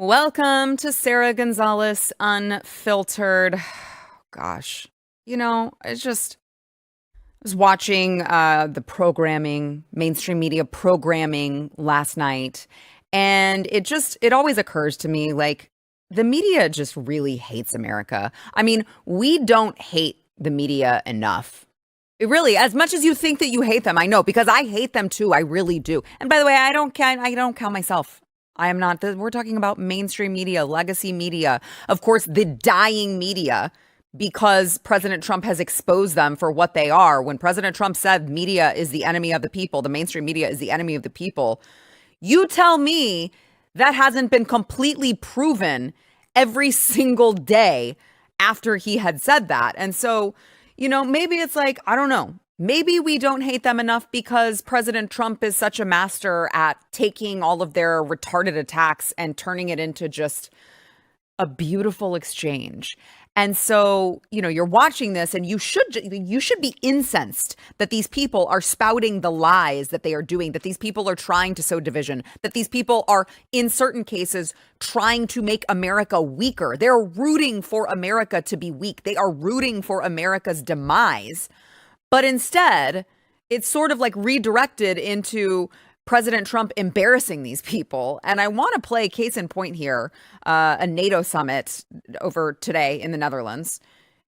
Welcome to Sara Gonzales Unfiltered. Gosh, I was watching the programming, mainstream media programming last night, and it always occurs to me like the media just really hates America. I mean, we don't hate the media enough. It really, as much as you think that you hate them, I know because I hate them too. I really do. And by the way, I don't count myself. I am not. We're talking about mainstream media, legacy media, of course, the dying media, because President Trump has exposed them for what they are. When President Trump said media is the enemy of the people, the mainstream media is the enemy of the people, you tell me that hasn't been completely proven every single day after he had said that. And so, maybe it's like, I don't know. Maybe we don't hate them enough because President Trump is such a master at taking all of their retarded attacks and turning it into just a beautiful exchange. And so, you're watching this and you should be incensed that these people are spouting the lies that they are doing, that these people are trying to sow division, that these people are, in certain cases, trying to make America weaker. They're rooting for America to be weak. They are rooting for America's demise. But instead, it's sort of like redirected into President Trump embarrassing these people. And I want to play case in point here, a NATO summit over today in the Netherlands.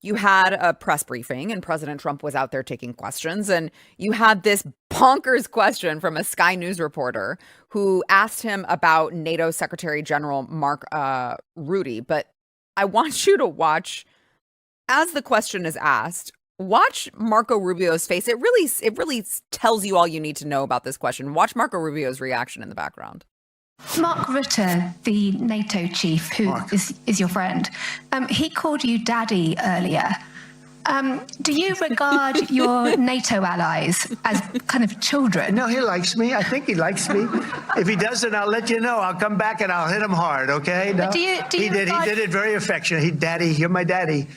You had a press briefing and President Trump was out there taking questions. And you had this bonkers question from a Sky News reporter who asked him about NATO Secretary General Mark Rutte. But I want you to watch, as the question is asked, watch Marco Rubio's face. It really tells you all you need to know about this question. Watch Marco Rubio's reaction in the background. Mark Rutte, the NATO chief, who is your friend, he called you daddy earlier. Do you regard your NATO allies as kind of children? No, he likes me. I think he likes me. If he doesn't, I'll let you know. I'll come back and I'll hit him hard, okay? No? He did it very affectionately. Daddy, you're my daddy.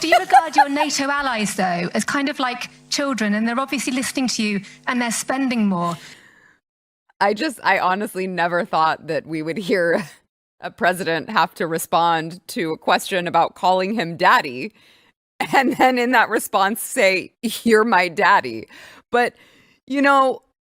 Do you regard your NATO allies, though, as kind of like children, and they're obviously listening to you and they're spending more? I honestly never thought that we would hear a president have to respond to a question about calling him daddy. And then in that response, say, you're my daddy. But,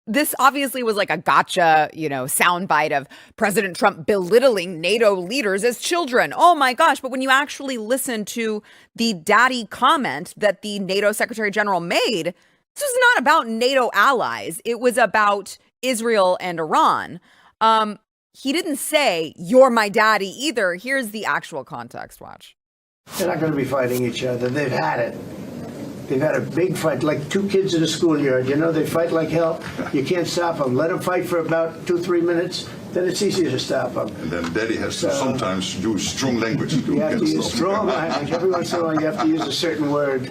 this obviously was like a gotcha, soundbite of President Trump belittling NATO leaders as children. Oh, my gosh. But when you actually listen to the daddy comment that the NATO Secretary General made, this was not about NATO allies. It was about Israel and Iran. He didn't say, you're my daddy either. Here's the actual context. Watch. They're not going to be fighting each other. They've had it. They've had a big fight, like two kids in a schoolyard. They fight like hell. You can't stop them. Let them fight for about 2-3 minutes. Then it's easier to stop them. And then daddy has to sometimes use strong language. You have to use strong language. Every once in a while, you have to use a certain word.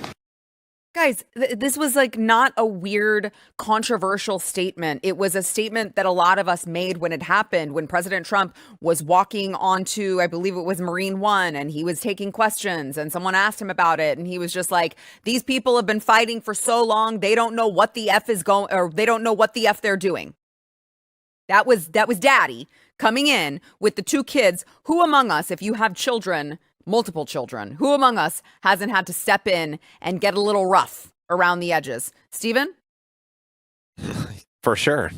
Guys, this was like not a weird, controversial statement. It was a statement that a lot of us made when it happened, when President Trump was walking onto, I believe it was Marine One, and he was taking questions and someone asked him about it. And he was just like, these people have been fighting for so long. They don't know what the F is going, or they don't know what the F they're doing. That was daddy coming in with the two kids. Who among us, if you have children, multiple children, who among us hasn't had to step in and get a little rough around the edges? Steven? For sure.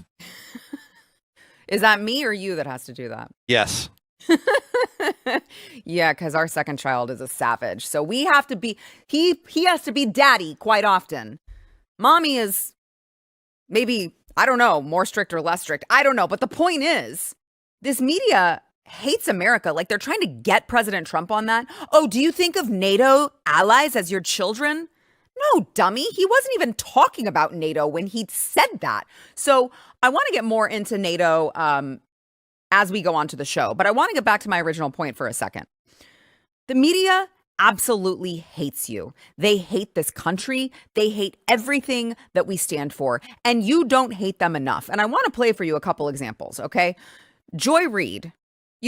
Is that me or you that has to do that? Yes. Yeah, because our second child is a savage. So we have to be, he has to be daddy quite often. Mommy is maybe, I don't know, more strict or less strict. I don't know. But the point is, this media hates America. Like, they're trying to get President Trump on that. Oh, do you think of NATO allies as your children? No, dummy. He wasn't even talking about NATO when he said that. So I want to get more into NATO as we go on to the show. But I want to get back to my original point for a second. The media absolutely hates you. They hate this country. They hate everything that we stand for. And you don't hate them enough. And I want to play for you a couple examples, okay? Joy Reid.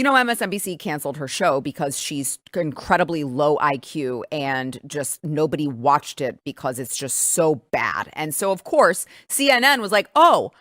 MSNBC canceled her show because she's incredibly low IQ and just nobody watched it because it's just so bad. And so, of course, CNN was like, oh,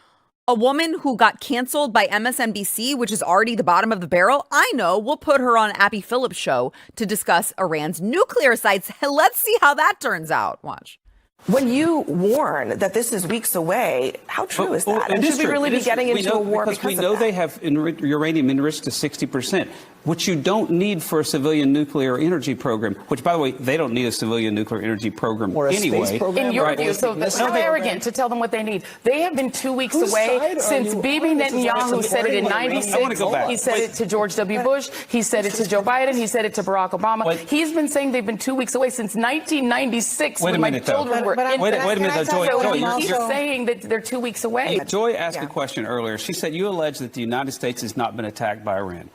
A woman who got canceled by MSNBC, which is already the bottom of the barrel. I know. We'll put her on Abby Phillips' show to discuss Iran's nuclear sites. Let's see how that turns out. Watch. When you warn that this is weeks away, how true is that? And should we really be getting into a war because we know they have uranium enriched to 60%, which you don't need for a civilian nuclear energy program, which, by the way, they don't need a civilian nuclear energy program or a anyway. Space program. In your view, so how arrogant to tell them what they need. They have been 2 weeks away since Bibi Netanyahu said it in 96. He said it to George W. Bush. He said it to Joe Biden. He said it to Barack Obama. He's been saying they've been 2 weeks away since 1996 when my children were in. Wait a minute, Joy. So he keeps saying that they're 2 weeks away. Joy asked a question earlier. She said, you allege that the United States has not been attacked by Iran.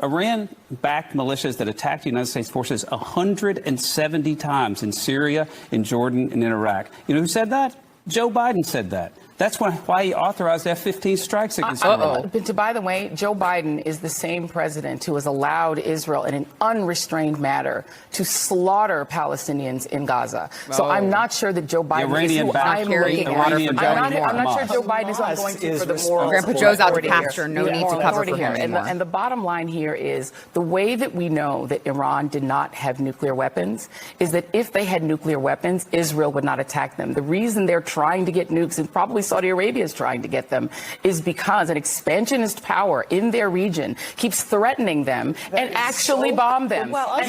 Iran backed militias that attacked United States forces 170 times in Syria, in Jordan, and in Iraq. You know who said that? Joe Biden said that. That's why he authorized F-15 strikes against Iran. But by the way, Joe Biden is the same president who has allowed Israel in an unrestrained manner to slaughter Palestinians in Gaza. So I'm not sure that Joe Biden is who I'm looking at. I'm not sure Joe Biden is who I'm going to for the moral. Grandpa Joe's out to pasture. No need to cover for him anymore. And the bottom line here is the way that we know that Iran did not have nuclear weapons is that if they had nuclear weapons, Israel would not attack them. The reason they're trying to get nukes, and probably Saudi Arabia is trying to get them, is because an expansionist power in their region keeps threatening them and actually bomb them. God,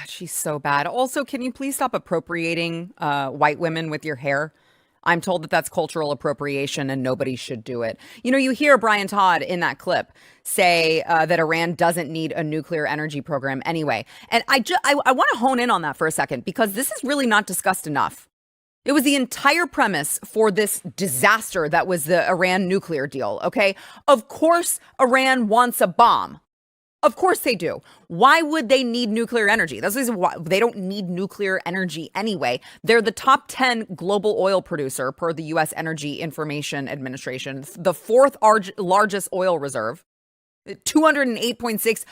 she's so bad. Also, can you please stop appropriating white women with your hair? I'm told that that's cultural appropriation and nobody should do it. You know, you hear Brian Todd in that clip say that Iran doesn't need a nuclear energy program anyway. And I want to hone in on that for a second, because this is really not discussed enough. It was the entire premise for this disaster that was the Iran nuclear deal, okay? Of course, Iran wants a bomb. Of course they do. Why would they need nuclear energy? That's the reason why they don't need nuclear energy anyway. They're the top 10 global oil producer per the U.S. Energy Information Administration, the fourth largest oil reserve, 208.6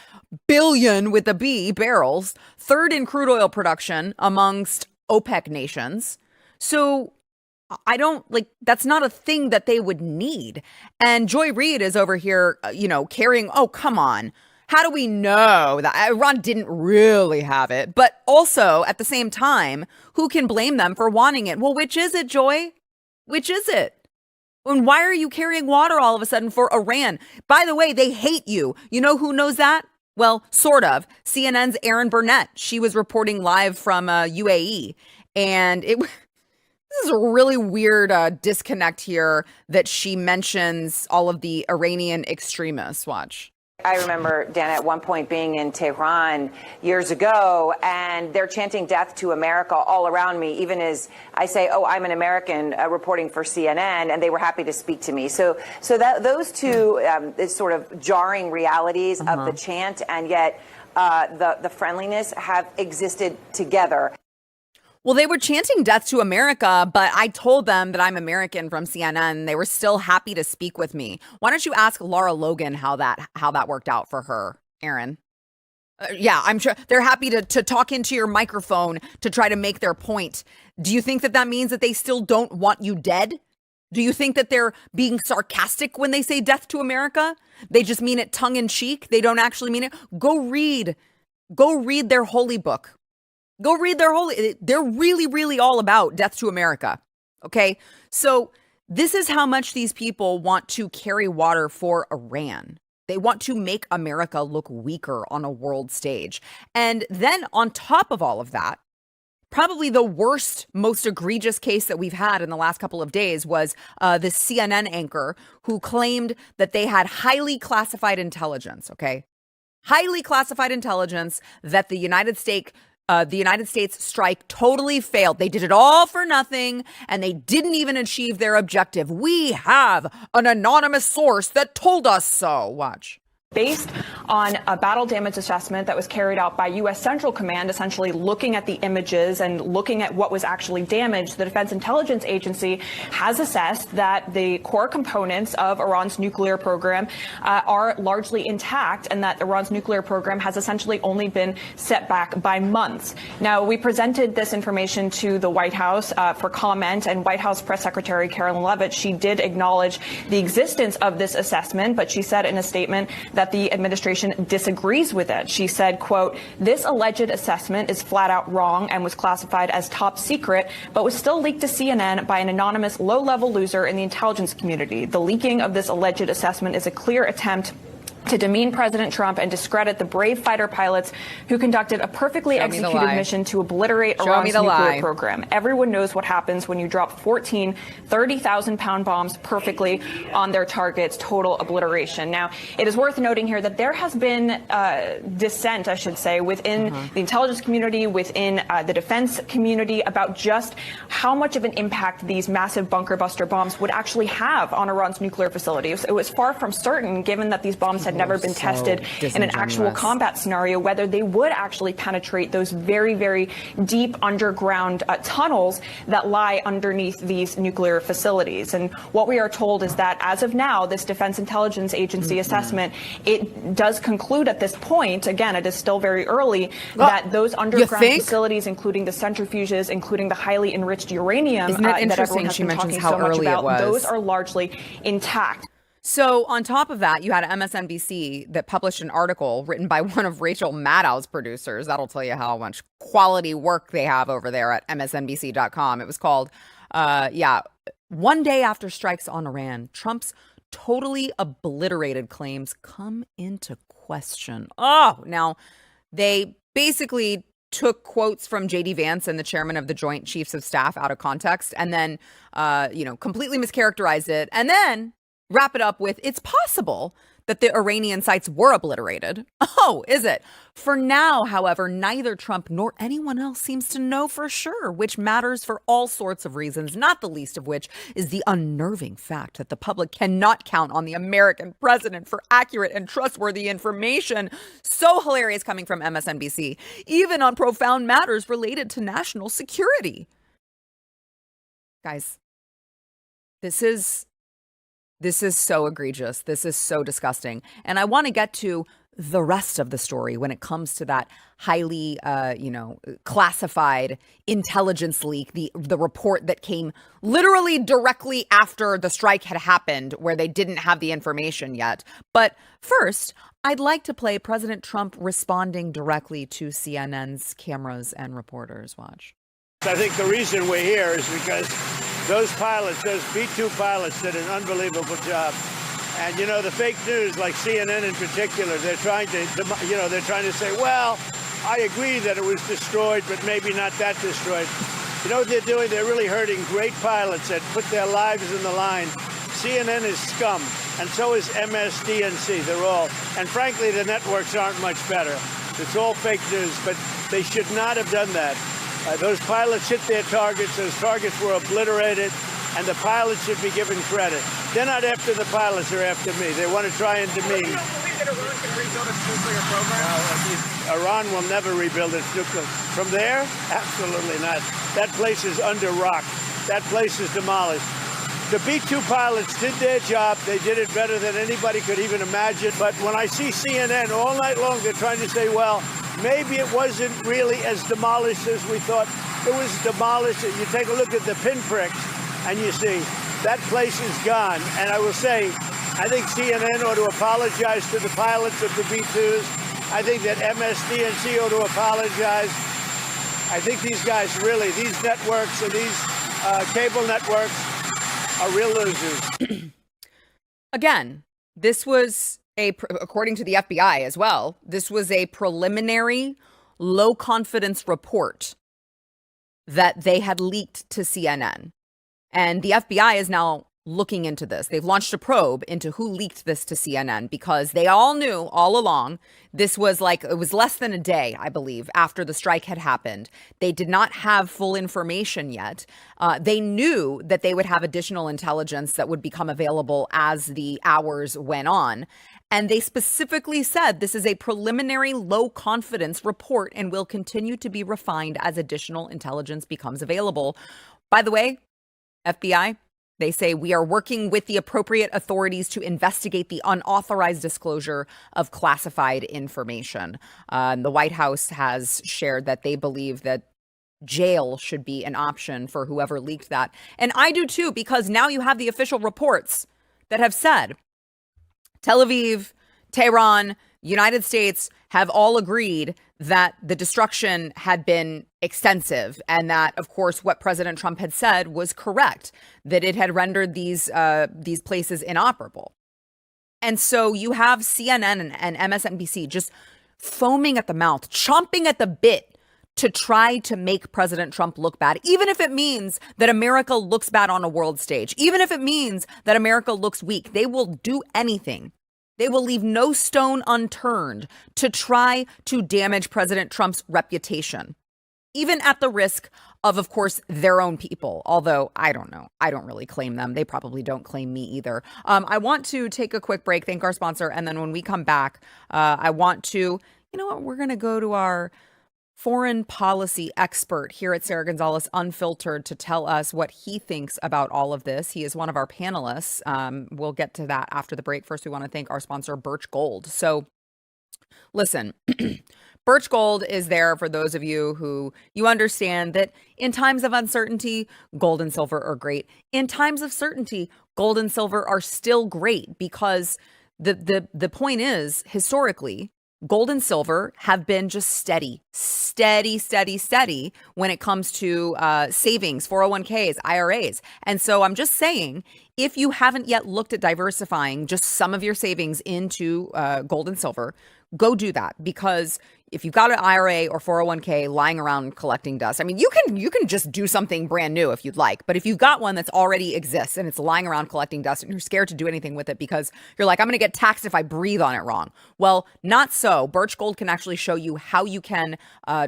billion with a B barrels, third in crude oil production amongst OPEC nations. So I don't that's not a thing that they would need. And Joy Reid is over here, carrying, oh, come on. How do we know that Iran didn't really have it? But also at the same time, who can blame them for wanting it? Well, which is it, Joy? Which is it? And why are you carrying water all of a sudden for Iran? By the way, they hate you. You know who knows that? Well, sort of. CNN's Erin Burnett. She was reporting live from UAE. And this is a really weird disconnect here that she mentions all of the Iranian extremists. Watch. I remember, Dan, at one point being in Tehran years ago, and they're chanting death to America all around me, even as I say, oh, I'm an American reporting for CNN, and they were happy to speak to me. So that those two is sort of jarring realities of the chant, and yet the friendliness have existed together. Well, they were chanting death to America, but I told them that I'm American from CNN. They were still happy to speak with me. Why don't you ask Lara Logan how that worked out for her, Aaron? Yeah, I'm sure they're happy to talk into your microphone to try to make their point. Do you think that means that they still don't want you dead? Do you think that they're being sarcastic when they say death to America? They just mean it tongue in cheek. They don't actually mean it. Go read their holy book. Go read they're really, really all about death to America. Okay. So this is how much these people want to carry water for Iran. They want to make America look weaker on a world stage. And then on top of all of that, probably the worst, most egregious case that we've had in the last couple of days was this CNN anchor who claimed that they had highly classified intelligence. Okay. Highly classified intelligence that the United States strike totally failed. They did it all for nothing, and they didn't even achieve their objective. We have an anonymous source that told us so. Watch. Based on a battle damage assessment that was carried out by U.S. Central Command, essentially looking at the images and looking at what was actually damaged, the Defense Intelligence Agency has assessed that the core components of Iran's nuclear program are largely intact, and that Iran's nuclear program has essentially only been set back by months. Now, we presented this information to the White House for comment, and White House Press Secretary Carolyn Leavitt, she did acknowledge the existence of this assessment, but she said in a statement that the administration disagrees with it. She said, quote, "This alleged assessment is flat out wrong and was classified as top secret, but was still leaked to CNN by an anonymous low-level loser in the intelligence community. The leaking of this alleged assessment is a clear attempt to demean President Trump and discredit the brave fighter pilots who conducted a perfectly executed mission to obliterate Iran's nuclear program. Everyone knows what happens when you drop 14 30,000-pound bombs perfectly on their targets, total obliteration." Now, it is worth noting here that there has been dissent, I should say, within the intelligence community, within the defense community, about just how much of an impact these massive bunker buster bombs would actually have on Iran's nuclear facilities. It was far from certain, given that these bombs had never been tested in an actual combat scenario, whether they would actually penetrate those very, very deep underground tunnels that lie underneath these nuclear facilities. And what we are told is that as of now, this Defense Intelligence Agency assessment, it does conclude at this point, again, it is still very early, that those underground facilities, including the centrifuges, including the highly enriched uranium that everyone has been talking so much about, those are largely intact. So on top of that, you had MSNBC that published an article written by one of Rachel Maddow's producers. That'll tell you how much quality work they have over there at MSNBC.com. It was called, "One Day After Strikes on Iran, Trump's Totally Obliterated Claims Come Into Question." Oh, now they basically took quotes from J.D. Vance and the chairman of the Joint Chiefs of Staff out of context, and then, completely mischaracterized it, and then wrap it up with, "It's possible that the Iranian sites were obliterated." Oh, is it? For now, however, neither Trump nor anyone else seems to know for sure, which matters for all sorts of reasons, not the least of which is the unnerving fact that the public cannot count on the American president for accurate and trustworthy information. So hilarious coming from MSNBC, even on profound matters related to national security. Guys, this is so egregious. This is so disgusting. And I want to get to the rest of the story when it comes to that highly, classified intelligence leak, the report that came literally directly after the strike had happened, where they didn't have the information yet. But first, I'd like to play President Trump responding directly to CNN's cameras and reporters. Watch. I think the reason we're here is because those pilots, those B-2 pilots, did an unbelievable job. And, the fake news, like CNN in particular, they're trying to say, well, I agree that it was destroyed, but maybe not that destroyed. You know what they're doing? They're really hurting great pilots that put their lives in the line. CNN is scum, and so is MSDNC. They're all. And frankly, the networks aren't much better. It's all fake news, but they should not have done that. Those pilots hit their targets. Those targets were obliterated, and the pilots should be given credit. They're not after the pilots, they're after me. They want to try and demean. You don't believe that Iran can rebuild its nuclear program? Iran will never rebuild its nuclear. From there? Absolutely not. That place is under rock. That place is demolished. The B-2 pilots did their job. They did it better than anybody could even imagine. But when I see CNN all night long, they're trying to say, well, maybe it wasn't really as demolished as we thought. It was demolished. You take a look at the pinpricks, and you see that place is gone. And I will say, I think CNN ought to apologize to the pilots of the B-2s. I think that MSDNC ought to apologize. I think these guys really, these networks and these cable networks are real losers. Again, this was according to the FBI as well, this was a preliminary low confidence report that they had leaked to CNN. And the FBI is now looking into this. They've launched a probe into who leaked this to CNN, because they all knew all along this was it was less than a day, I believe, after the strike had happened. They did not have full information yet. They knew that they would have additional intelligence that would become available as the hours went on. And they specifically said this is a preliminary low confidence report and will continue to be refined as additional intelligence becomes available. By the way, FBI, they say we are working with the appropriate authorities to investigate the unauthorized disclosure of classified information. The White House has shared that they believe that jail should be an option for whoever leaked that. And I do too, because now you have the official reports that have said Tel Aviv, Tehran, United States have all agreed that the destruction had been extensive and that, of course, what President Trump had said was correct, that it had rendered these places inoperable. And so you have CNN and MSNBC just foaming at the mouth, chomping at the bit to try to make President Trump look bad, even if it means that America looks bad on a world stage, even if it means that America looks weak. They will do anything. They will leave no stone unturned to try to damage President Trump's reputation, even at the risk of course, their own people. Although, I don't know. I don't really claim them. They probably don't claim me either. I want to take a quick break, thank our sponsor. And then when we come back, I want to, you know what, we're going to go to our foreign policy expert here at Sara Gonzales Unfiltered to tell us what he thinks about all of this. He is one of our panelists. We'll get to that after the break. First, we want to thank our sponsor, Birch Gold. So listen, Birch Gold is there for those of you who you understand that in times of uncertainty, gold and silver are great. In times of certainty, gold and silver are still great because the point is, historically, gold and silver have been just steady when it comes to savings, 401ks, IRAs. And so I'm just saying, if you haven't yet looked at diversifying just some of your savings into gold and silver, go do that. Because if you've got an IRA or 401k lying around collecting dust, I mean, you can just do something brand new if you'd like. But if you've got one that's already exists and it's lying around collecting dust and you're scared to do anything with it because you're like, I'm going to get taxed if I breathe on it wrong. Well, not so. Birch Gold can actually show you how you can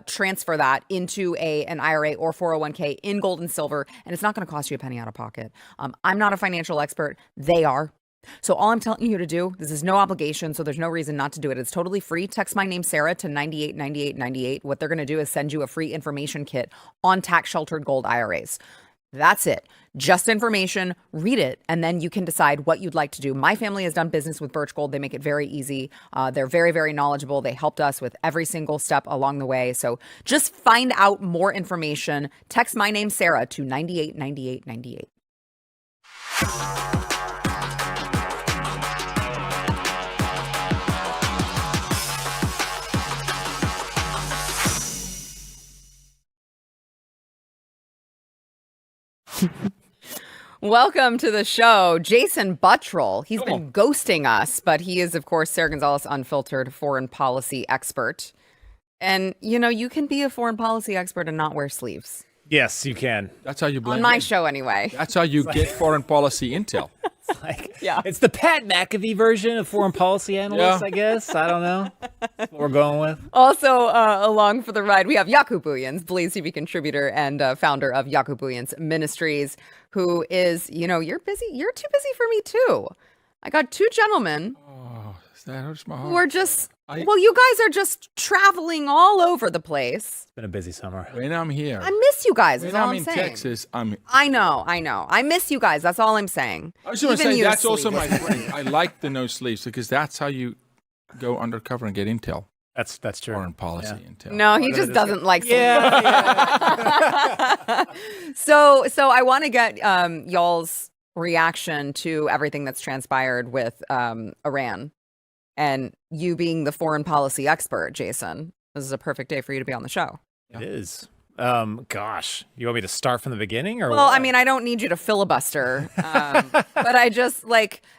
transfer that into an IRA or 401k in gold and silver. And it's not going to cost you a penny out of pocket. I'm not a financial expert. They are. So all I'm telling you to do, this is no obligation, so there's no reason not to do it. It's totally free. Text my name, Sarah, to 989898. What they're going to do is send you a free information kit on tax-sheltered gold IRAs. That's it. Just information, read it, and then you can decide what you'd like to do. My family has done business with Birch Gold. They make it very easy. They're very, very knowledgeable. They helped us with every single step along the way. So just find out more information. Text my name, Sarah, to 989898. Welcome to the show, Jason Buttrill. He's been ghosting us, but he is, of course, Sara Gonzales Unfiltered foreign policy expert. And, you know, you can be a foreign policy expert and not wear sleeves. Yes, you can. That's how you blend on my show, anyway. That's how you get foreign policy intel. It's the Pat McAfee version of foreign policy analyst, I guess. I don't know. That's what we're going with. Also, along for the ride, we have Jaco Booyens, Blaze TV contributor and founder of Jaco Booyens Ministries, who is, you know, you're busy. You're too busy for me, too. I got two gentlemen that hurts my heart. who are just, well, you guys are just traveling all over the place. It's been a busy summer. When I'm here. I miss you guys, when all I'm I'm in saying. Texas, I know. I miss you guys. That's all I'm saying. I was going to say, that's also my thing. I like the no sleeves because that's how you go undercover and get intel. That's true. Foreign policy intel. No, he just doesn't like sleeves. Yeah. So I want to get y'all's reaction to everything that's transpired with Iran. And you being the foreign policy expert, Jason, this is a perfect day for you to be on the show. It is. Gosh, you want me to start from the beginning or Well, what? I mean, I don't need you to filibuster, but I just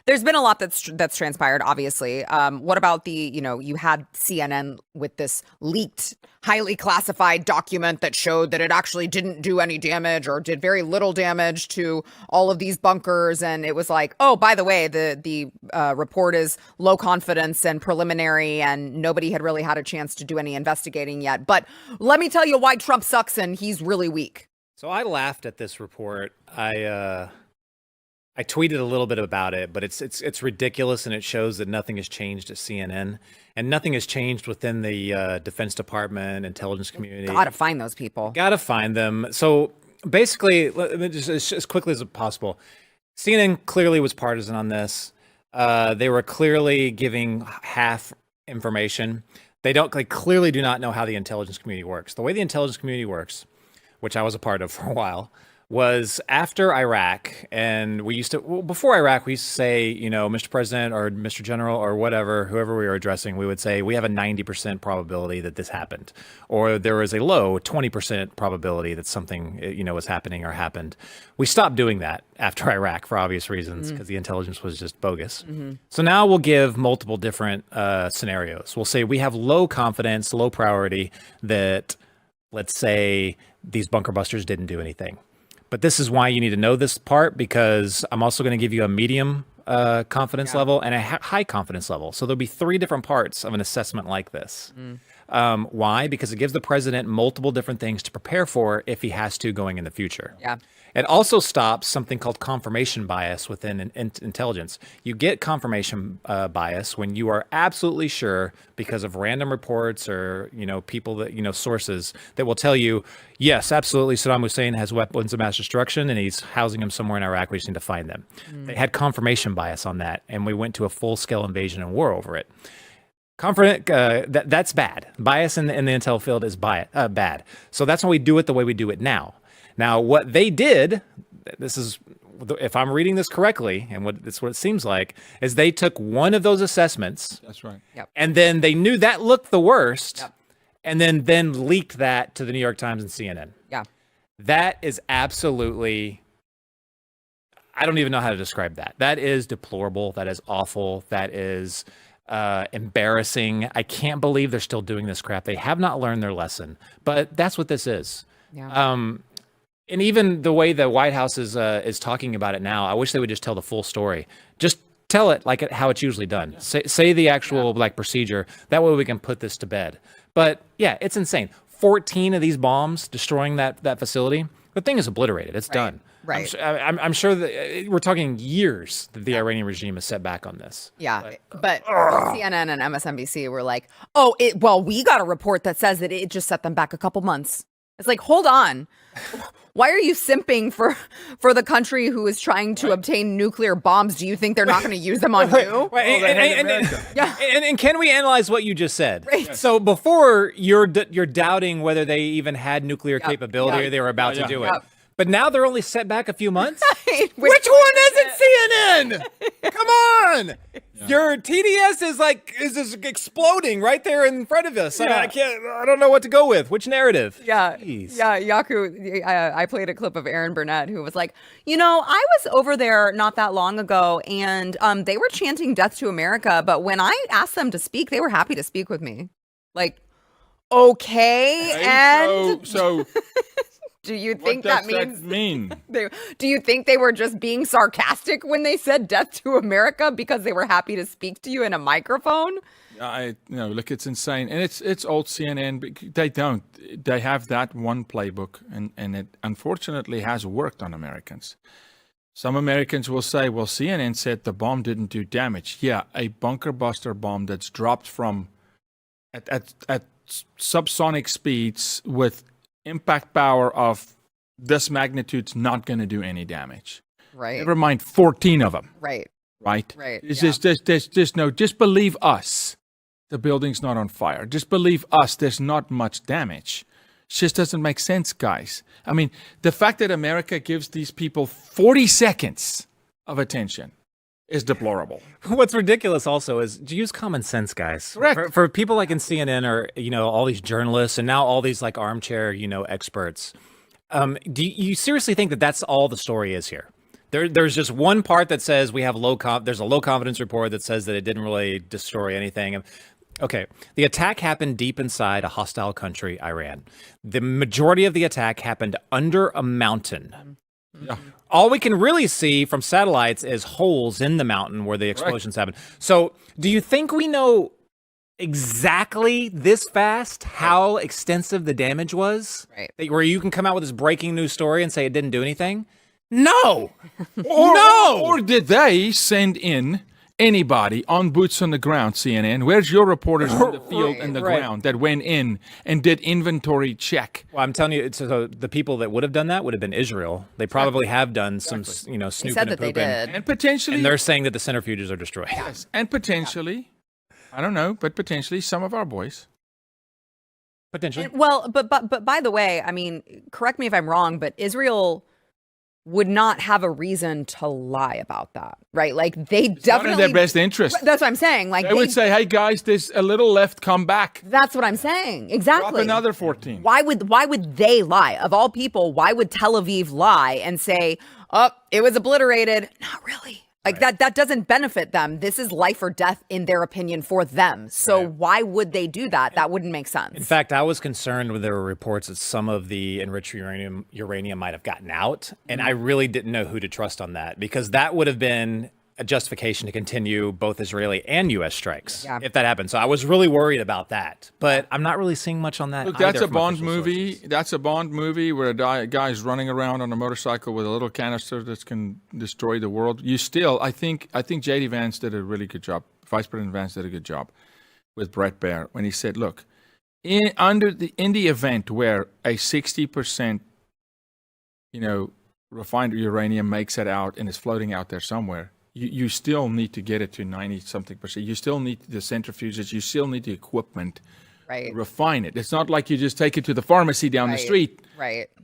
there's been a lot that's transpired, obviously. What about you had CNN with this leaked, highly classified document that showed that it actually didn't do any damage or did very little damage to all of these bunkers. And it was like, oh, by the way, the report is low confidence and preliminary and nobody had really had a chance to do any investigating yet. But let me tell you why Trump sucks and he's really weak. So I laughed at this report. I I tweeted a little bit about it, but it's ridiculous, and it shows that nothing has changed at CNN, and nothing has changed within the Defense Department, intelligence community. Gotta find those people. Gotta find them. So basically, let me just as quickly as possible, CNN clearly was partisan on this. They were clearly giving half information. They clearly do not know how the intelligence community works. The way the intelligence community works, which I was a part of for a while, was after Iraq, and before Iraq, we used to say, Mr. President or Mr. General or whatever, whoever we were addressing, we would say, we have a 90% probability that this happened. Or there was a low 20% probability that something, was happening or happened. We stopped doing that after Iraq for obvious reasons, because the intelligence was just bogus. So now we'll give multiple different scenarios. We'll say we have low confidence, low priority that, let's say, these bunker busters didn't do anything. But this is why you need to know this part, because I'm also going to give you a medium confidence level and a high confidence level. So there'll be 3 different parts of an assessment like this. Why? Because it gives the president multiple different things to prepare for if he has to going in the future. Yeah. It also stops something called confirmation bias within intelligence. You get confirmation bias when you are absolutely sure, because of random reports or people that sources that will tell you, yes, absolutely, Saddam Hussein has weapons of mass destruction and he's housing them somewhere in Iraq. We just need to find them. They had confirmation bias on that, and we went to a full-scale invasion and war over it. That's bad. Bias in the intel field is bad. So that's why we do it the way we do it now. Now, what they did, this is, if I'm reading this correctly, and it's what it seems like, is they took one of those assessments. That's right. Yep. And then they knew that looked the worst. Yep. And then leaked that to the New York Times and CNN. Yeah. That is absolutely, I don't even know how to describe that. That is deplorable. That is awful. That is embarrassing. I can't believe they're still doing this crap. They have not learned their lesson, but that's what this is. Yeah. And even the way the White House is talking about it now, I wish they would just tell the full story. Just tell it like how it's usually done. Yeah. Say the actual procedure. That way we can put this to bed. But yeah, it's insane. 14 of these bombs destroying that facility. The thing is obliterated. It's done. Right. I'm sure that we're talking years that the Iranian regime is set back on this. Yeah. But CNN and MSNBC were like, we got a report that says that it just set them back a couple months. It's like, hold on. Why are you simping for the country who is trying to obtain nuclear bombs? Do you think they're not going to use them on you? And can we analyze what you just said? Right. So before you're doubting whether they even had nuclear capability or they were about to do it. But now they're only set back a few months? Right. Which one isn't CNN? Come on. Yeah. Your TDS is exploding right there in front of us. Yeah. I don't know what to go with. Which narrative? Yeah. Jeez. Yeah. Jaco, I played a clip of Aaron Burnett who was like, I was over there not that long ago and they were chanting death to America. But when I asked them to speak, they were happy to speak with me. Like, okay. And so do you think that means mean? Do you think they were just being sarcastic when they said death to America because they were happy to speak to you in a microphone? Look, it's insane. And it's old CNN. They have that one playbook, and it unfortunately has worked on Americans. Some Americans will say, well, CNN said the bomb didn't do damage. Yeah, a bunker buster bomb that's dropped from at subsonic speeds with impact power of this magnitude's not going to do any damage. Right. Never mind 14 of them. Right. Right. Right. Just believe us. The building's not on fire. Just believe us. There's not much damage. It just doesn't make sense, guys. I mean, the fact that America gives these people 40 seconds of attention is deplorable. What's ridiculous also is to use common sense, guys. Correct. For people like in CNN or, all these journalists and now all these like armchair, experts. Do you seriously think that that's all the story is here? There's just one part that says we have there's a low confidence report that says that it didn't really destroy anything. Okay, the attack happened deep inside a hostile country, Iran. The majority of the attack happened under a mountain. Yeah. All we can really see from satellites is holes in the mountain where the explosions happen. So do you think we know exactly this fast how extensive the damage was? Right. Where you can come out with this breaking news story and say it didn't do anything? No. Or did they send in anybody on boots on the ground, CNN? Where's your reporters on the field and the ground that went in and did inventory check? Well, I'm telling you, so the people that would have done that would have been Israel. They probably have done some, snooping They said and that they pooping. did. And potentially, And they're saying that the centrifuges are destroyed. yes, and potentially, I don't know, but potentially some of our boys. Potentially. Well, but by the way, I mean, correct me if I'm wrong, but Israel would not have a reason to lie about that, right? Like they Not definitely in their best interest. That's what I'm saying. Like They would say, "Hey guys, there's a little left. Come back. That's what I'm saying. Exactly. Drop another 14." Why would they lie? Of all people, why would Tel Aviv lie and say, "Oh, it was obliterated"? Not really. Like that doesn't benefit them. This is life or death in their opinion for them. So why would they do that? That wouldn't make sense. In fact, I was concerned when there were reports that some of the enriched uranium might have gotten out, and I really didn't know who to trust on that, because that would have been a justification to continue both Israeli and U.S. strikes if that happened. So I was really worried about that, but I'm not really seeing much on that. Look, that's either a from Bond official movie. sources. That's a Bond movie where a guy's running around on a motorcycle with a little canister that can destroy the world. I think J.D. Vance did a really good job. Vice President Vance did a good job with Brett Baer when he said, "Look, in the event where a 60%, refined uranium makes it out and is floating out there somewhere, you still need to get it to 90-something%. You still need the centrifuges. You still need the equipment to refine it. It's not like you just take it to the pharmacy down the street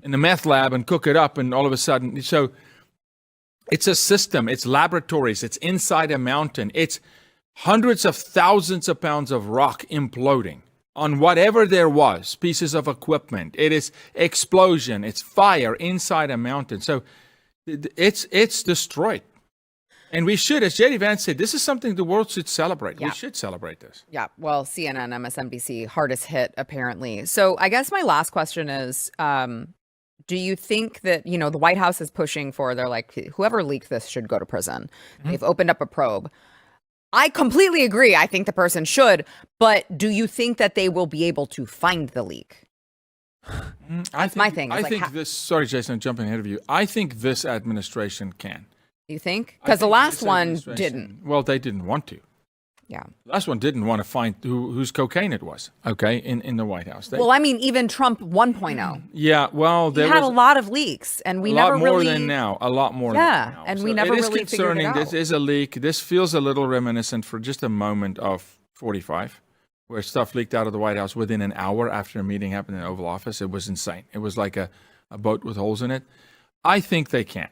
in the meth lab and cook it up and all of a sudden. So it's a system. It's laboratories. It's inside a mountain. It's hundreds of thousands of pounds of rock imploding on whatever there was, pieces of equipment. It is explosion. It's fire inside a mountain. So it's destroyed. And we should, as J.D. Vance said, this is something the world should celebrate. We should celebrate this. Yeah. Well, CNN, MSNBC, hardest hit, apparently. So I guess my last question is, do you think that, the White House is pushing for, they're like, whoever leaked this should go to prison. They've opened up a probe. I completely agree. I think the person should. But do you think that they will be able to find the leak? That's my thing. I think this, sorry, Jason, I'm jumping ahead of you. I think this administration can. You think? Because the last one didn't. Well, they didn't want to. Yeah. The last one didn't want to find whose cocaine it was, in the White House. Well, I mean, even Trump 1.0. Yeah, well, there had a lot of leaks, and we never really... A lot more than now. A lot more than now. Yeah, and we never really figured it out. This is a leak. This feels a little reminiscent for just a moment of 45, where stuff leaked out of the White House within an hour after a meeting happened in the Oval Office. It was insane. It was like a boat with holes in it. I think they can.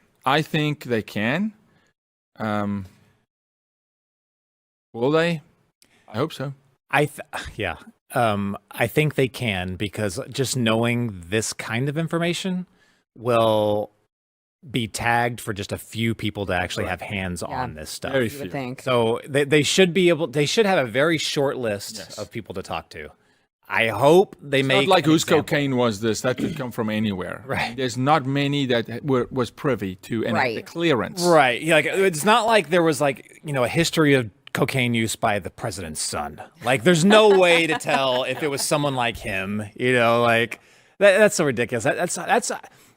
Will they? I hope so. I think they can, because just knowing this kind of information will be tagged for just a few people to actually have hands on this stuff. Very few. So they should be able. They should have a very short list of people to talk to. I hope they make. Not like whose cocaine was this? That could come from anywhere. Right. There's not many that was privy to the clearance. Right. Like it's not like there was a history of cocaine use by the president's son. Like there's no way to tell if it was someone like him. That's so ridiculous. That's.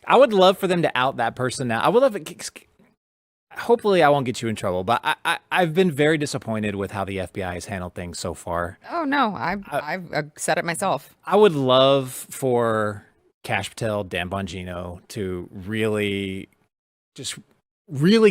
I would love for them to out that person now. I would love it. Hopefully I won't get you in trouble, but I've been very disappointed with how the FBI has handled things so far. Oh, no, I've said it myself. I would love for Kash Patel, Dan Bongino to really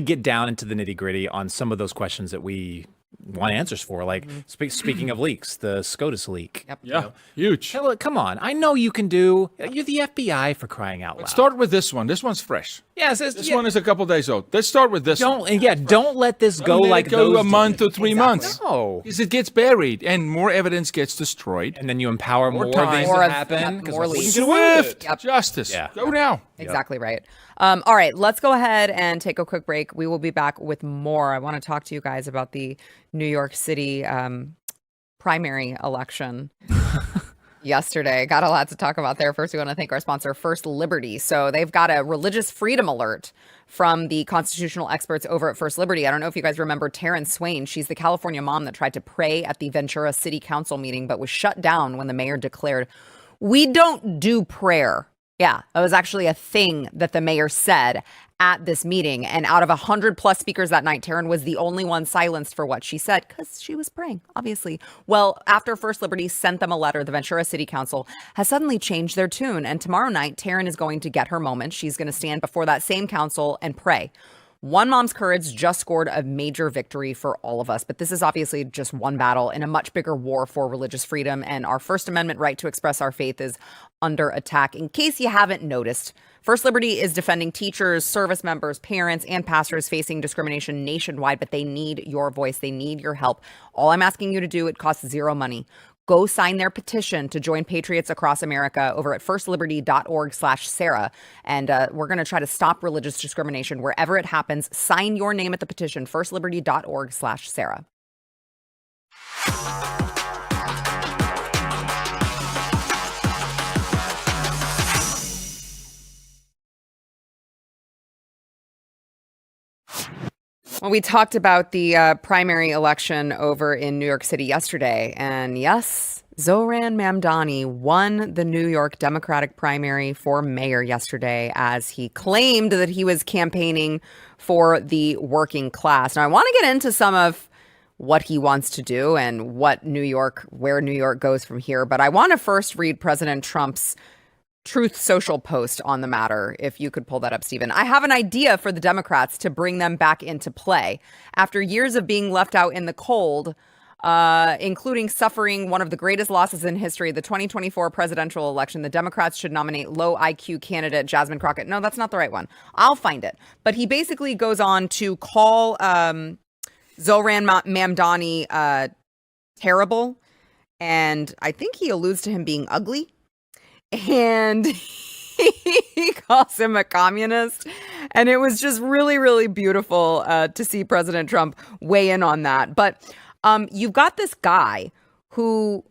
get down into the nitty gritty on some of those questions that we want answers for. Like speaking of leaks, the SCOTUS leak. Yep. Yeah, huge. Come on. I know you can do. You're the FBI, for crying out loud. Let's start with this one. This one's fresh. Yes, this one is a couple days old. Let's start with this one. Don't let this go like go those a month or 3 months. No. Because it gets buried and more evidence gets destroyed. And then you empower more things to happen. More leaks. Swift justice. Yeah. Go now. Exactly right. All right, let's go ahead and take a quick break. We will be back with more. I want to talk to you guys about the New York City primary election yesterday. Got a lot to talk about there. First, we want to thank our sponsor, First Liberty. So they've got a religious freedom alert from the constitutional experts over at First Liberty. I don't know if you guys remember Taryn Swain. She's the California mom that tried to pray at the Ventura City Council meeting, but was shut down when the mayor declared, "We don't do prayer Yeah, it was actually a thing that the mayor said at this meeting. And out of 100 plus speakers that night, Taryn was the only one silenced for what she said because she was praying, obviously. Well, after First Liberty sent them a letter, the Ventura City Council has suddenly changed their tune. And tomorrow night, Taryn is going to get her moment. She's going to stand before that same council and pray. One mom's courage just scored a major victory for all of us, but this is obviously just one battle in a much bigger war for religious freedom, and our First Amendment right to express our faith is under attack. In case you haven't noticed, First Liberty is defending teachers, service members, parents, and pastors facing discrimination nationwide, but they need your voice. They need your help. All I'm asking you to do, it costs zero money. Go sign their petition to join patriots across America over at firstliberty.org/Sarah. And we're going to try to stop religious discrimination wherever it happens. Sign your name at the petition, firstliberty.org/Sarah. Well, we talked about the primary election over in New York City yesterday. And yes, Zohran Mamdani won the New York Democratic primary for mayor yesterday as he claimed that he was campaigning for the working class. Now, I want to get into some of what he wants to do and where New York goes from here. But I want to first read President Trump's Truth Social post on the matter, if you could pull that up, Stephen. I have an idea for the Democrats to bring them back into play. After years of being left out in the cold, including suffering one of the greatest losses in history, the 2024 presidential election, the Democrats should nominate low IQ candidate Jasmine Crockett. No, that's not the right one. I'll find it. But he basically goes on to call Zohran Mamdani terrible. And I think he alludes to him being ugly. And he calls him a communist. And it was just really, really beautiful to see President Trump weigh in on that. But you've got this guy who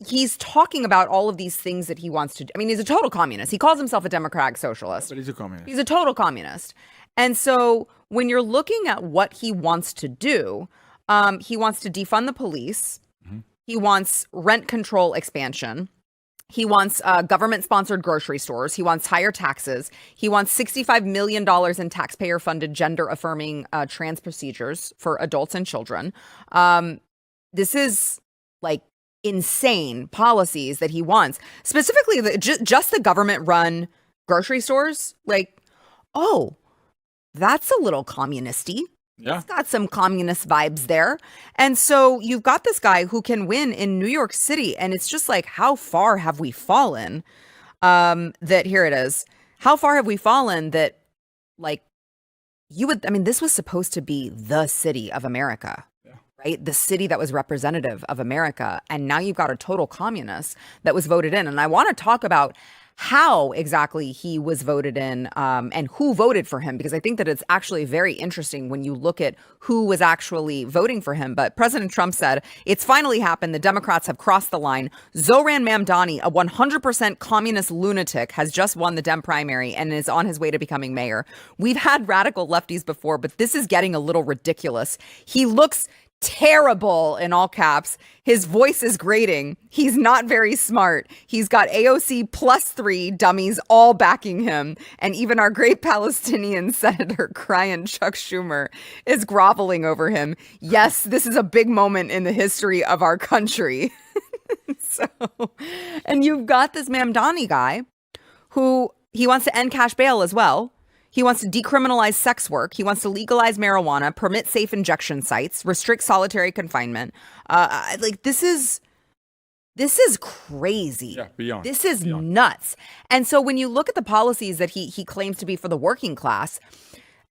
he's talking about all of these things that he wants to do. I mean, he's a total communist. He calls himself a democratic socialist. But he's a communist. He's a total communist. And so when you're looking at what he wants to do, he wants to defund the police. Mm-hmm. He wants rent control expansion. He wants government-sponsored grocery stores. He wants higher taxes. He wants $65 million in taxpayer-funded gender-affirming trans procedures for adults and children. This is like insane policies that he wants. Specifically, just the government-run grocery stores. Like, oh, that's a little communisty. Yeah. It's got some communist vibes there. And so you've got this guy who can win in New York City. And it's just like, how far have we fallen? That here it is. How far have we fallen that like this was supposed to be the city of America, right? The city that was representative of America. And now you've got a total communist that was voted in. And I want to talk about how exactly he was voted in and who voted for him, because I think that it's actually very interesting when you look at who was actually voting for him. But President Trump said, it's finally happened. The Democrats have crossed the line. Zohran Mamdani, a 100% communist lunatic, has just won the Dem primary and is on his way to becoming mayor. We've had radical lefties before, but this is getting a little ridiculous. He looks terrible in all caps. His voice is grating. He's not very smart. He's got AOC +3 dummies all backing him. And even our great Palestinian Senator crying Chuck Schumer is groveling over him. Yes, this is a big moment in the history of our country. And you've got this Mamdani guy who he wants to end cash bail as well. He wants to decriminalize sex work. He wants to legalize marijuana, permit safe injection sites, restrict solitary confinement. This is crazy. Yeah, beyond. This is nuts. And so when you look at the policies that he claims to be for the working class,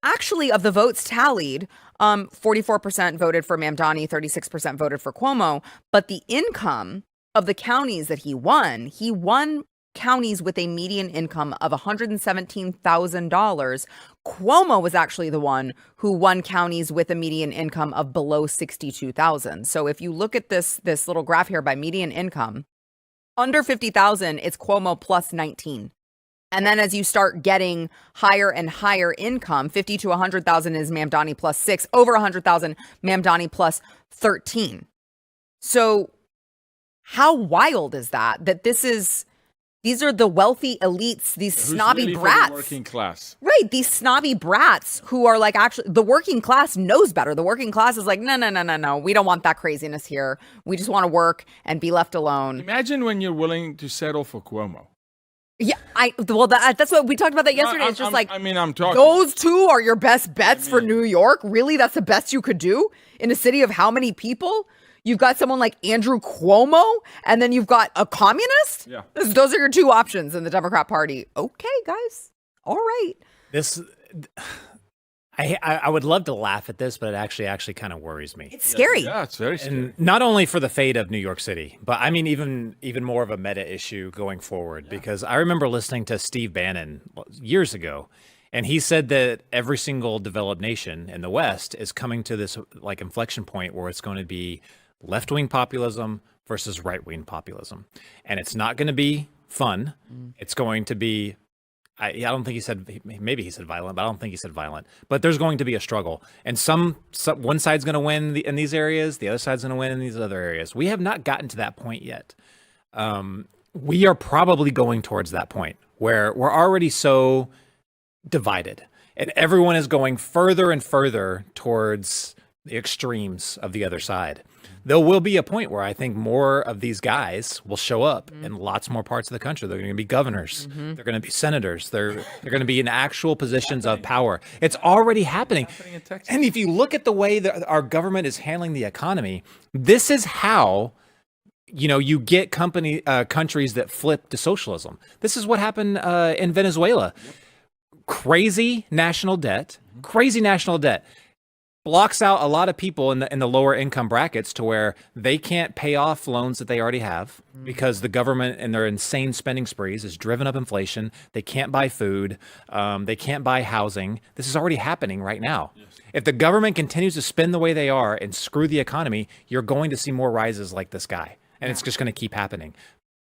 actually of the votes tallied, 44% voted for Mamdani, 36% voted for Cuomo. But the income of the counties that he won counties with a median income of $117,000. Cuomo was actually the one who won counties with a median income of below $62,000. So if you look at this little graph here by median income, under $50,000, it's Cuomo plus 19. And then as you start getting higher and higher income, 50 to 100,000 is Mamdani plus 6, over 100,000, Mamdani plus 13. So how wild is that these These are the wealthy elites, these Who's snobby really for the brats. working class. Right, these snobby brats who are like, actually, the working class knows better. The working class is like, no. We don't want that craziness here. We just want to work and be left alone. Imagine when you're willing to settle for Cuomo. Yeah, that's what we talked about that yesterday. It's just I'm talking. those two are your best bets for New York. Really, that's the best you could do in a city of how many people? You've got someone like Andrew Cuomo, and then you've got a communist. Yeah, those are your two options in the Democrat Party. Okay, guys, all right. I would love to laugh at this, but it actually kind of worries me. It's scary. Yeah, it's very scary. And not only for the fate of New York City, but I mean even more of a meta issue going forward. Because I remember listening to Steve Bannon years ago, and he said that every single developed nation in the West is coming to this like inflection point where it's going to be left-wing populism versus right-wing populism, and it's not going to be fun. It's going to be. I don't think he said, maybe he said violent, but I don't think he said violent. But there's going to be a struggle. And one side's going to win in these areas, the other side's going to win in these other areas. We have not gotten to that point yet. We are probably going towards that point where we're already so divided. And everyone is going further and further towards the extremes of the other side. There will be a point where I think more of these guys will show up in lots more parts of the country. They're going to be governors. They're going to be senators. They're going to be in actual positions of power. It's already happening. And if you look at the way that our government is handling the economy, this is how you get countries that flip to socialism. This is what happened in Venezuela. Crazy national debt. Blocks out a lot of people in the lower income brackets to where they can't pay off loans that they already have because the government and their insane spending sprees has driven up inflation. They can't buy food. They can't buy housing. This is already happening right now. Yes. If the government continues to spend the way they are and screw the economy, you're going to see more rises like this guy. And it's just going to keep happening.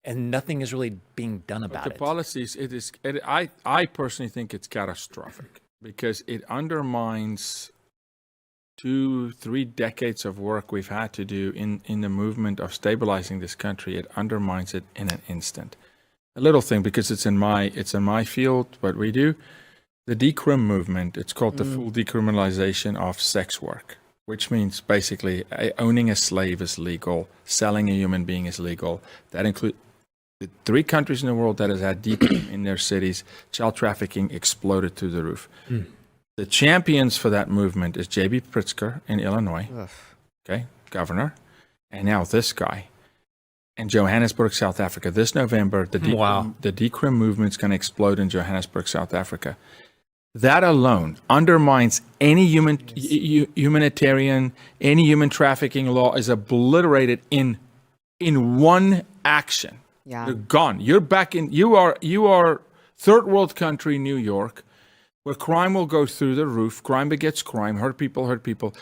And nothing is really being done about it. The policies, I personally think it's catastrophic because it undermines 2-3 decades of work we've had to do in the movement of stabilizing this country. It undermines it in an instant. A little thing, because it's in my field, what we do, the decrim movement, it's called the full decriminalization of sex work, which means basically owning a slave is legal, selling a human being is legal. That includes the 3 countries in the world that has had decrim in their cities. Child trafficking exploded through the roof. The champions for that movement is J.B. Pritzker in Illinois, okay, governor, and now this guy in Johannesburg, South Africa. This November, the decrim movement is going to explode in Johannesburg, South Africa. That alone undermines any humanitarian, any human trafficking law is obliterated in one action. Yeah. They're gone. You're back in. You are third world country, New York, where crime will go through the roof. Crime begets crime. Hurt people.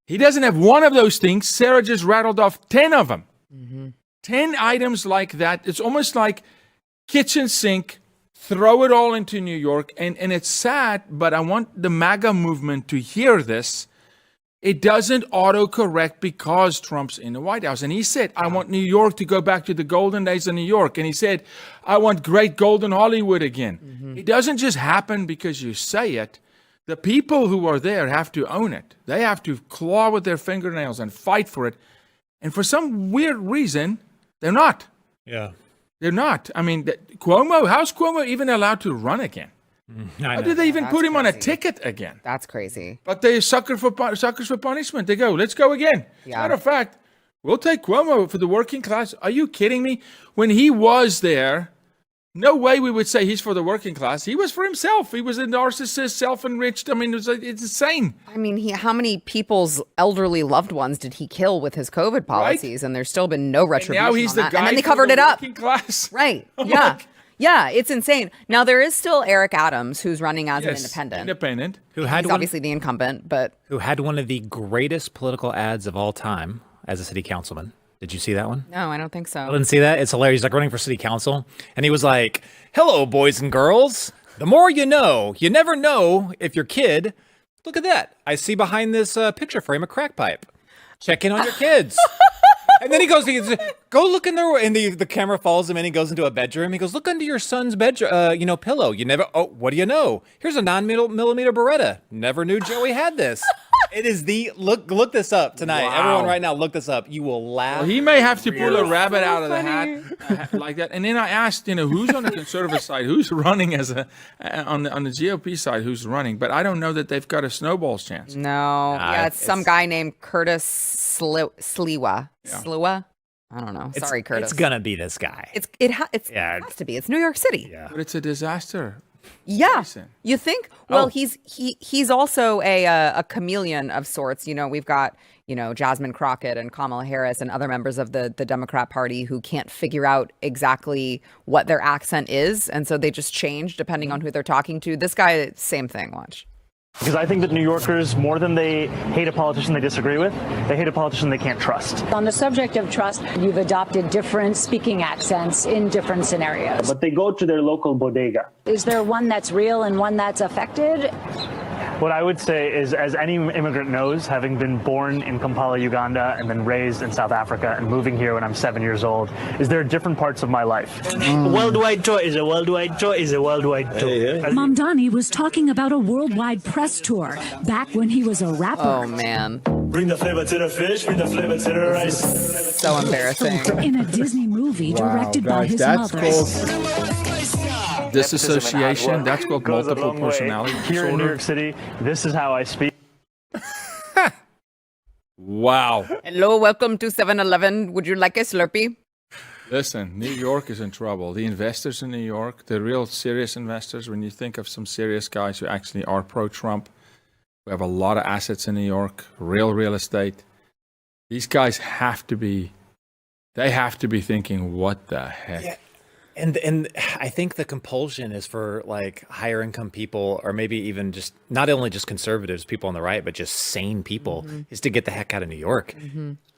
He doesn't have one of those things. Sarah just rattled off 10 of them. 10 items like that. It's almost like kitchen sink, throw it all into New York. And it's sad, but I want the MAGA movement to hear this. It doesn't autocorrect because Trump's in the White House. And he said, I want New York to go back to the golden days of New York. And he said, I want great golden Hollywood again. It doesn't just happen because you say it. The people who are there have to own it. They have to claw with their fingernails and fight for it. And for some weird reason, they're not. Yeah. They're not. I mean, how's Cuomo even allowed to run again? How did they even put him on a ticket again? That's crazy. But they suckers for punishment. They go, let's go again. Yeah. Matter of fact, we'll take Cuomo for the working class. Are you kidding me? When he was there, no way we would say he's for the working class. He was for himself. He was a narcissist, self-enriched. I mean, it's insane. I mean, how many people's elderly loved ones did he kill with his COVID policies? Right? And there's still been no retribution. And now he's on the that. guy and then they for covered the it up. Working class. Right. Yeah. Yeah, it's insane. Now there is still Eric Adams, who's running as an independent. Who had He's obviously the incumbent, but who had one of the greatest political ads of all time as a city councilman. Did you see that one? No, I don't think so. I didn't see that. It's hilarious. He's like running for city council, and he was like, "Hello, boys and girls. The more you know. You never know if your kid. Look at that. I see behind this picture frame a crack pipe. Check in on your kids." And then he goes, go look in there. And the camera follows him and he goes into a bedroom. He goes, look under your son's bedroom, pillow. You never, what do you know? Here's a 9mm Beretta. Never knew Joey had this. It is look this up tonight. Wow. Everyone right now, look this up. You will laugh. Well, he may have to pull a rabbit out of the hat like that. And then I asked, who's on the conservative side? Who's running on the GOP side? Who's running? But I don't know that they've got a snowball's chance. No. It's some guy named Curtis Sliwa. Yeah. Sliwa? I don't know. Sorry, Curtis. It's gonna be this guy. It has to be. It's New York City. Yeah. But it's a disaster. Yeah. Jason. You think? Well, Oh. he's also a chameleon of sorts. We've got, Jasmine Crockett and Kamala Harris and other members of the Democrat Party who can't figure out exactly what their accent is. And so they just change depending on who they're talking to. This guy, same thing. Watch. Because I think that New Yorkers, more than they hate a politician they disagree with, they hate a politician they can't trust. On the subject of trust, you've adopted different speaking accents in different scenarios. But they go to their local bodega. Is there one that's real and one that's affected? What I would say is, as any immigrant knows, having been born in Kampala, Uganda, and then raised in South Africa and moving here when I'm 7 years old, is there are different parts of my life. A worldwide tour is a worldwide tour is a worldwide tour. Mamdani was talking about a worldwide press tour back when he was a rapper. Oh, man. Bring the flavor to the fish, bring the flavor to the rice. So embarrassing. In a Disney movie directed by his mother. Disassociation, that's called multiple personality Here in New disorder. York City, this is how I speak. Wow. Hello, welcome to 7-Eleven. Would you like a Slurpee? Listen, New York is in trouble. The investors in New York, the real serious investors, when you think of some serious guys who actually are pro-Trump, who have a lot of assets in New York, real estate, these guys have to be thinking, what the heck? Yeah. And I think the compulsion is for like higher income people, or maybe even just not only just conservatives, people on the right, but just sane people, is to get the heck out of New York.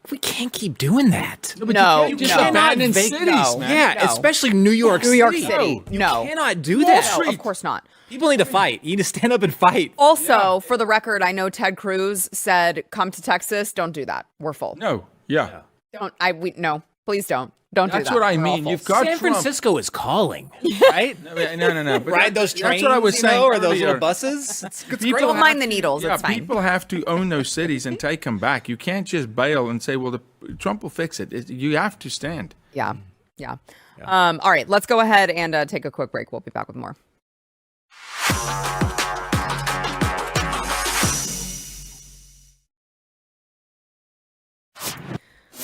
We can't keep doing that. No, You just no. abandon Fake- cities, no. man. Yeah, especially New York City. New York City. You No. cannot do No, that. of course not. People need to fight. You need to stand up and fight. Also, for the record, I know Ted Cruz said, "Come to Texas." Don't do that. We're full. No, yeah. No, please don't. Don't do that. That's what I We're all mean. full. You've got San Trump. Francisco is calling, right? No. But Ride those trains, That's what I was saying or those earlier. little buses. It's People Don't have- mind the needles. Yeah, It's fine. people have to own those cities and take them back. You can't just bail and say, well, Trump will fix it. You have to stand. Yeah. All right, let's go ahead and take a quick break. We'll be back with more.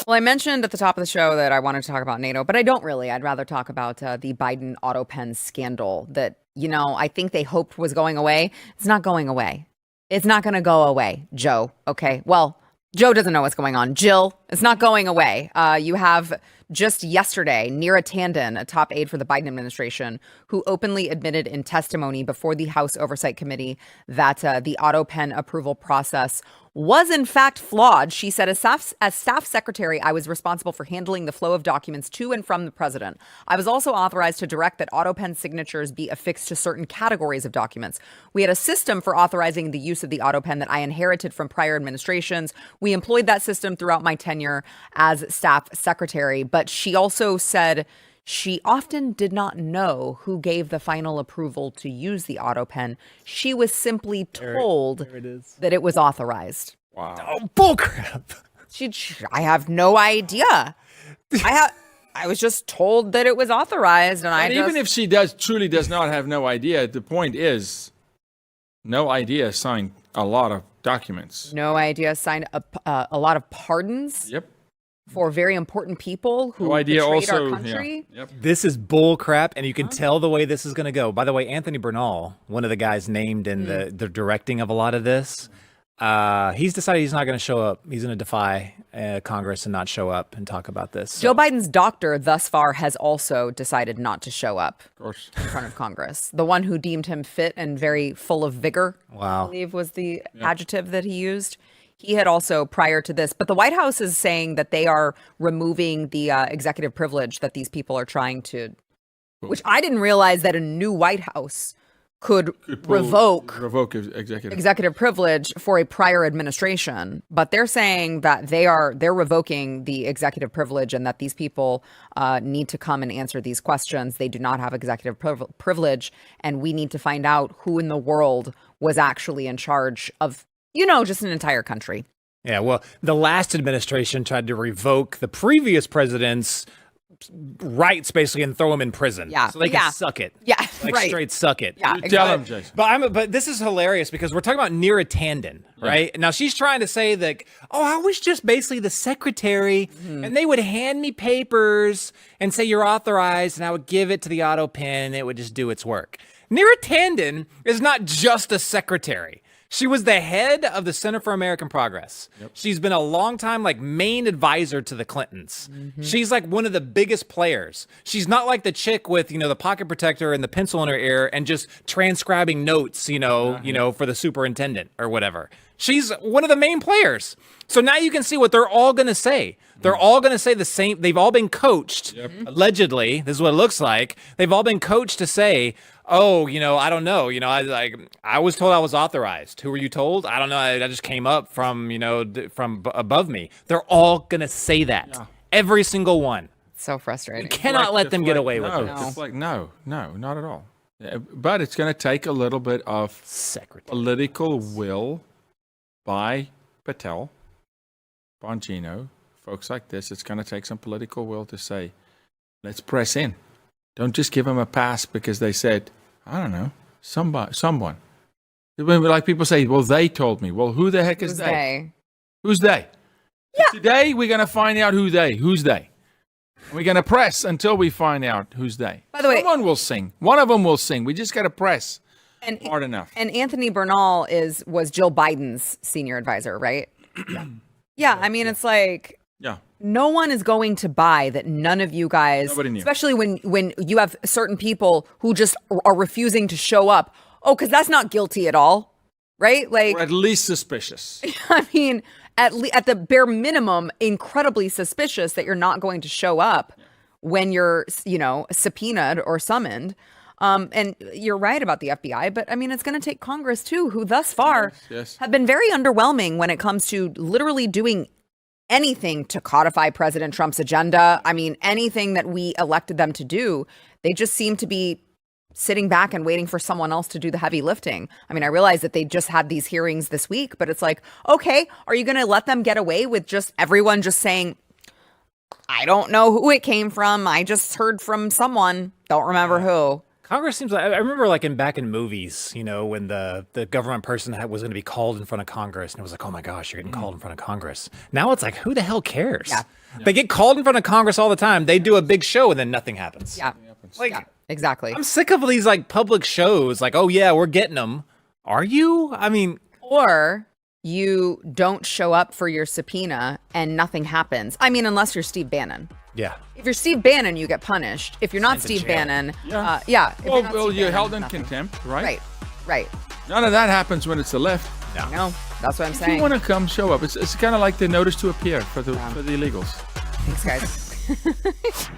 Well, I mentioned at the top of the show that I wanted to talk about NATO, but I don't really. I'd rather talk about the Biden Autopen scandal that, I think they hoped was going away. It's not going away. It's not going to go away, Joe. Okay. Well, Joe doesn't know what's going on. Jill, it's not going away. You have just yesterday, Neera Tanden, a top aide for the Biden administration, who openly admitted in testimony before the House Oversight Committee that the Autopen approval process was in fact flawed. She said, as staff secretary, I was responsible for handling the flow of documents to and from the president. I was also authorized to direct that Autopen signatures be affixed to certain categories of documents. We had a system for authorizing the use of the Autopen that I inherited from prior administrations. We employed that system throughout my tenure as staff secretary. But she also said she often did not know who gave the final approval to use the Autopen. She was simply told that it was authorized. Wow. Oh, bullcrap. I have no idea. I was just told that it was authorized, and Even if she truly does not have no idea, the point is, no idea signed a lot of documents. no idea signed a lot of pardons Yep. for very important people who No idea betrayed also. our country. Yeah. Yep. This is bull crap, and you can tell the way this is going to go. By the way, Anthony Bernal, one of the guys named in the directing of a lot of this, he's decided he's not going to show up. He's going to defy Congress and not show up and talk about this. Joe Biden's doctor thus far has also decided not to show up Of course. in front of Congress. The one who deemed him fit and very full of vigor, Wow. I believe was the adjective that he used. He had also prior to this, but the White House is saying that they are removing the executive privilege that these people are trying to, which I didn't realize that a new White House could revoke executive privilege for a prior administration, but they're saying that they're revoking the executive privilege and that these people need to come and answer these questions. They do not have executive privilege, and we need to find out who in the world was actually in charge of, just an entire country. Yeah, well, the last administration tried to revoke the previous president's rights, basically, and throw him in prison. Yeah, so they can suck it. Yeah, like straight suck it. Yeah, Tell him, Jason. But this is hilarious because we're talking about Neera Tanden, right? Now she's trying to say that, I was just basically the secretary, and they would hand me papers and say you're authorized, and I would give it to the Autopen, and it would just do its work. Neera Tanden is not just a secretary. She was the head of the Center for American Progress. Yep. She's been a long time main advisor to the Clintons. Mm-hmm. She's one of the biggest players. She's not like the chick with, the pocket protector and the pencil in her ear and just transcribing notes, for the superintendent or whatever. She's one of the main players. So now you can see what they're all going to say. They're all going to say the same. They've all been coached, allegedly. This is what it looks like. They've all been coached to say, I don't know. I was told I was authorized. Who were you told? I don't know. I just came up from above me. They're all going to say that. Yeah. Every single one. So frustrating. You cannot let them get away with it. It's no, not at all. But it's going to take a little bit of political will by Patel, Bongino, folks like this. It's going to take some political will to say, let's press in. Don't just give them a pass because they said, I don't know, someone. Like people say, well, they told me. Well, who the heck is they? Who's they? Yeah. Today, we're going to find out who's they. And we're going to press until we find out who's they. By the way, someone will sing. One of them will sing. We just got to press hard enough. And Anthony Bernal was Jill Biden's senior advisor, right? Yeah. I mean, it's no one is going to buy that none of you guys, especially when you have certain people who just are refusing to show up. Oh, because that's not guilty at all, right? Or at least suspicious. I mean, at the bare minimum, incredibly suspicious that you're not going to show up when you're, subpoenaed or summoned. And you're right about the FBI, but I mean, it's going to take Congress too, who thus far have been very underwhelming when it comes to literally doing anything to codify President Trump's agenda. I mean, anything that we elected them to do, they just seem to be sitting back and waiting for someone else to do the heavy lifting. I mean, I realize that they just had these hearings this week, but it's okay, are you going to let them get away with just everyone just saying, I don't know who it came from. I just heard from someone. Don't remember who. Congress seems like, I remember back in movies, when the government person was going to be called in front of Congress, and it was oh my gosh, you're getting called in front of Congress. Now it's who the hell cares? Yeah. They get called in front of Congress all the time. They do a big show and then nothing happens. Yeah. Exactly. I'm sick of these public shows. Oh yeah, we're getting them. Are you? I mean, or you don't show up for your subpoena and nothing happens. I mean, unless you're Steve Bannon. Yeah. If you're Steve Bannon, you get punished. If you're not Steve Bannon, you're held in contempt, right? Right. None of that happens when it's the left. No, that's what I'm saying. If you want to come, show up. It's kind of like the notice to appear for the illegals. Thanks, guys.